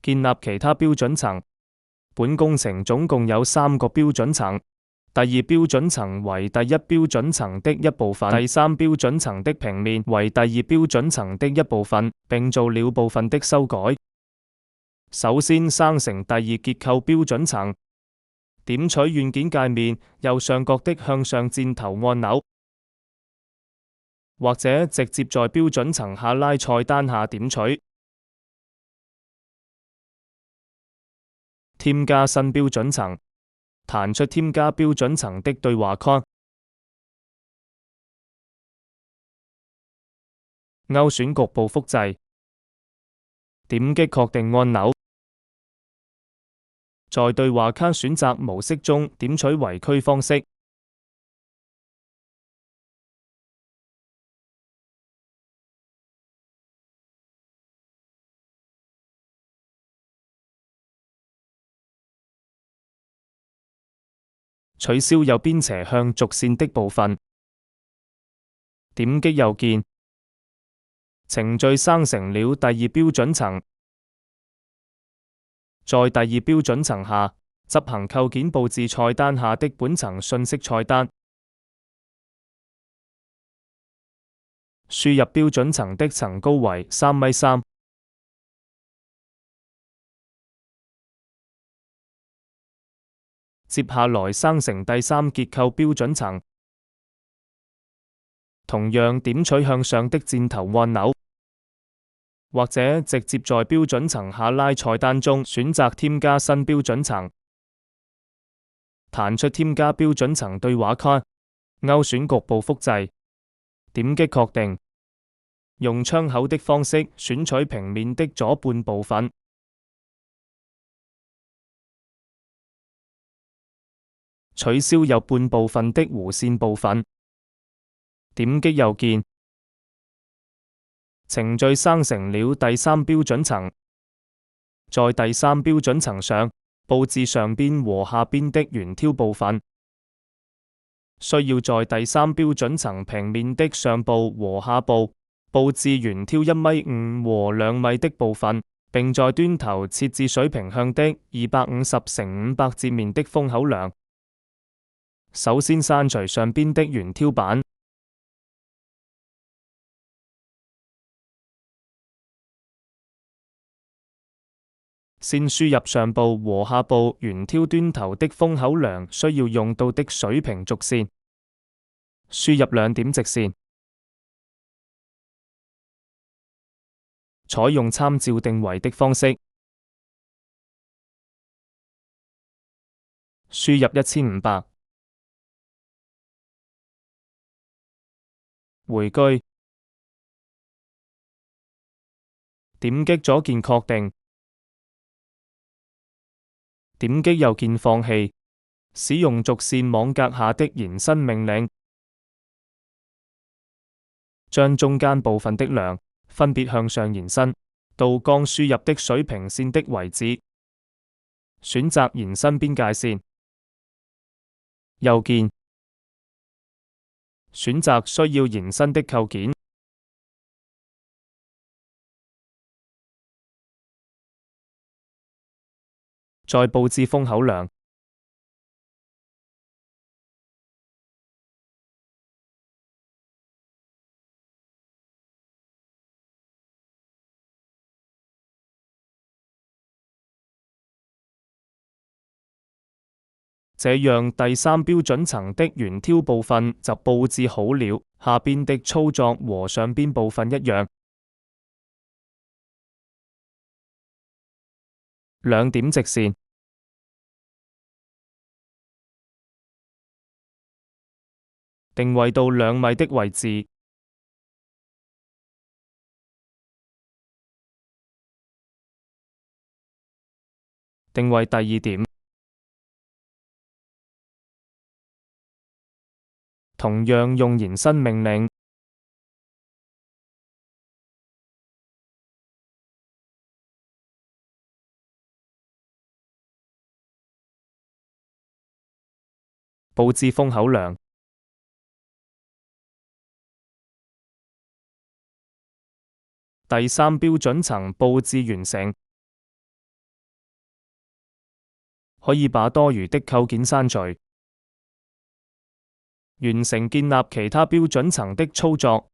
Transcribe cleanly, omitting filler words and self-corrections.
建立其他標準層。本工程總共有3個標準層。第2標準層為第1標準層的一部分，第3標準層的平面為第2標準層的一部分，並做了部分的修改。首先生成第2結構標準層，點取軟件界面右上角的向上箭頭按鈕，或者直接在標準層下拉菜單下點取。添加新標準層，彈出添加標準層的對話框，勾選局部複製，點擊確定按鈕，在對話框選擇模式中點取為區方式，取消右邊斜向軸線的部分，點擊右鍵，程序生成了第2標準層。在第2標準層下，執行構件佈置菜單下的本層信息菜單。輸入標準層的層高為3.3米。接下來生成第3結構標準層，同樣點取向上的箭頭按鈕，或者直接在標準層下拉菜單中選擇添加新標準層，彈出添加標準層對話框，勾選局部複製，點擊確定，用窗口的方式選取平面的左半部分，取消右半部分的弧線部分，點擊右鍵，程序生成了第3標準層。在第3標準層上，佈置上邊和下邊的圓挑部分，需要在第3標準層平面的上部和下部佈置圓挑1.5米和2米的部分，並在端頭設置水平向的250×500截面的封口梁。首先刪除上邊的圓挑板，先輸入上部和下部圓挑端頭的封口梁需要用到的水平軸線，輸入2點直線，採用參照定位的方式，輸入1500。回居，點擊左鍵確定，點擊右鍵放棄，使用軸線網格下的延伸命令，將中間部分的梁分別向上延伸到剛輸入的水平線的位置，選擇延伸邊界線，右鍵，選擇需要延伸的構件，再佈置封口梁，這樣第3標準層的圓挑部分就佈置好了，下邊的操作和上邊部分一樣。2點直線，定位到2米的位置，定位第2點，同樣用延伸命令，佈置封口梁，第3標準層佈置完成。可以把多餘的構件刪除。完成建立其他標準層的操作。